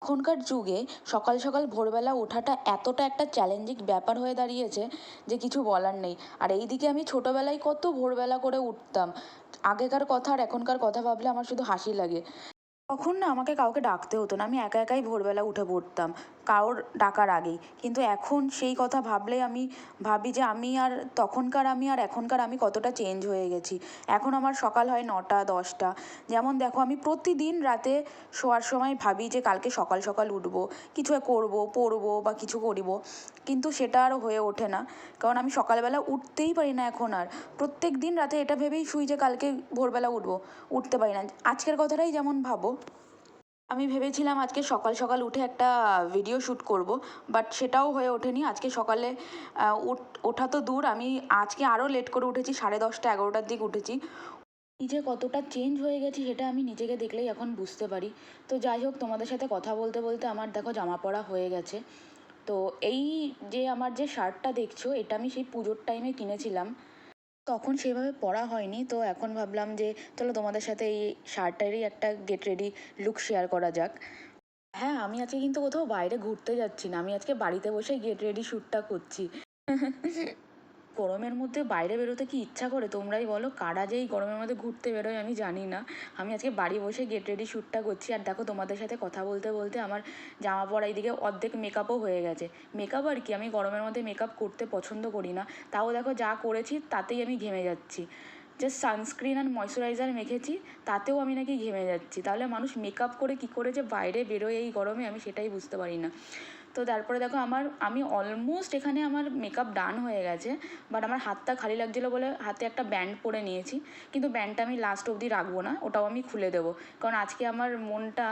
এখনকার যুগে সকাল সকাল ভোরবেলা ওঠাটা এতটা একটা চ্যালেঞ্জিং ব্যাপার হয়ে দাঁড়িয়েছে যে কিছু বলার নেই। আর এইদিকে আমি ছোটোবেলায় কত ভোরবেলা করে উঠতাম। আগেকার কথা আর এখনকার কথা ভাবলে আমার শুধু হাসি লাগে। তখন না আমাকে কাউকে ডাকতে হতো না, আমি একা একাই ভোরবেলা উঠে পড়তাম কারোর ডাকার আগেই। কিন্তু এখন সেই কথা ভাবলেই আমি ভাবি যে আমি আর এখনকার আমি কতটা চেঞ্জ হয়ে গেছি। এখন আমার সকাল হয় 9টা 10টা। যেমন দেখো, আমি প্রতিদিন রাতে শোয়ার সময় ভাবি যে কালকে সকাল সকাল উঠবো, কিছু করবো, পড়বো বা কিছু করিব, কিন্তু সেটা আর হয়ে ওঠে না। কারণ আমি সকালবেলা উঠতেই পারি না এখন আর। প্রত্যেক দিন রাতে এটা ভেবেই শুই যে কালকে ভোরবেলা উঠবো, উঠতে পারি না। আজকের কথাটাই যেমন ভাবো, আমি ভেবেছিলাম আজকে সকাল সকাল উঠে একটা ভিডিও শ্যুট করব, বাট সেটাও হয়ে ওঠেনি। আজকে সকালে ওঠা তো দূর, আমি আজকে আরও লেট করে উঠেছি, 10:30 11টার দিকে উঠেছি। নিজে কতটা চেঞ্জ হয়ে গেছি সেটা আমি নিজেকে দেখলেই এখন বুঝতে পারি। তো যাই হোক, তোমাদের সাথে কথা বলতে বলতে আমার দেখো জামা পরা হয়ে গেছে। তো এই যে আমার যে শার্টটা দেখছো, এটা আমি সেই পুজোর টাইমে কিনেছিলাম, তখন সেভাবে পরা হয়নি। তো এখন ভাবলাম যে চলো তোমাদের সাথে এই শার্টটারই একটা গেট রেডি লুক শেয়ার করা যাক। হ্যাঁ, আমি আজকে কিন্তু কোথাও বাইরে ঘুরতে যাচ্ছি না, আমি আজকে বাড়িতে বসে গেট রেডি শ্যুটটা করছি। গরমের মধ্যে বাইরে বেরোতে কি ইচ্ছা করে তোমরাই বলো? কারা যে এই গরমের মধ্যে ঘুরতে বেরোয় আমি জানি না। আমি আজকে বাড়ি বসে গেট রেডি শ্যুটটা করছি। আর দেখো, তোমাদের সাথে কথা বলতে বলতে আমার জামা পরা এইদিকে অর্ধেক মেকআপও হয়ে গেছে। মেকআপ আর কি, আমি গরমের মধ্যে মেকআপ করতে পছন্দ করি না, তাও দেখো যা করেছি তাতেই আমি ঘেমে যাচ্ছি। জাস্ট সানস্ক্রিন আর ময়শ্চারাইজার মেখেছি, তাতেও আমি নাকি ঘেমে যাচ্ছি। তাহলে মানুষ মেকআপ করে কী করে যে বাইরে বেরোয় এই গরমে, আমি সেটাই বুঝতে পারি না। তো তারপরে দেখো, আমি অলমোস্ট এখানে আমার মেকআপ ডান হয়ে গেছে। বাট আমার হাতটা খালি লাগছিলো বলে হাতে একটা ব্যান্ড পরে নিয়েছি। কিন্তু ব্যান্ডটা আমি লাস্ট অবধি রাখবো না, ওটাও আমি খুলে দেবো। কারণ আজকে আমার মনটা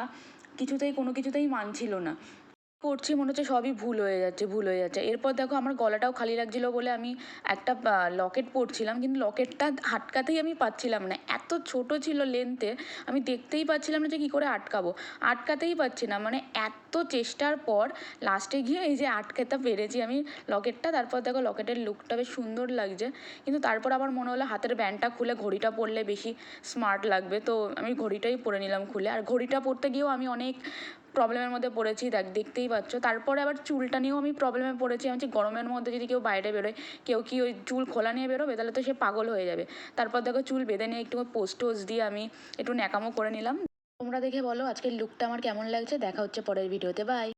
কোনো কিছুতেই মানছিল না। করছি মনে হচ্ছে সবই ভুল হয়ে যাচ্ছে। এরপর দেখো, আমার গলাটাও খালি লাগছিলো বলে আমি একটা লকেট পরছিলাম, কিন্তু লকেটটা আটকাতেই আমি পাচ্ছিলাম না, এত ছোট ছিল লেন্থে। আমি দেখতেই পাচ্ছিলাম না যে কী করে আটকাবো, আটকাতেই পারছি না। মানে এত চেষ্টার পর লাস্টে গিয়ে এই যে আটকাতে পেরেছি আমি লকেটটা। তারপর দেখো, লকেটের লুকটা বেশ সুন্দর লাগছে। কিন্তু তারপর আবার মনে হলো হাতের ব্যান্ডটা খুলে ঘড়িটা পরলে বেশি স্মার্ট লাগবে, তো আমি ঘড়িটাই পরে নিলাম খুলে। আর ঘড়িটা পরতে গিয়েও আমি অনেক প্রবলেমের মধ্যে পড়েছি, দেখতেই পাচ্ছ। তারপরে আবার চুলটা নিয়েও আমি প্রবলেমে পড়েছি। আমি গরমের মধ্যে যদি কেউ বাইরে বেরোয়, কেউ কি ওই চুল খোলা নিয়ে বেরোবে? তাহলে তো সে পাগল হয়ে যাবে। তারপর দেখো, চুল বেঁধে নিয়ে একটু পোস্ট টোজ দিয়ে আমি একটু ন্যাকামো করে নিলাম। তোমরা দেখে বলো আজকের লুকটা আমার কেমন লাগছে। দেখা হচ্ছে পরের ভিডিওতে, বাই।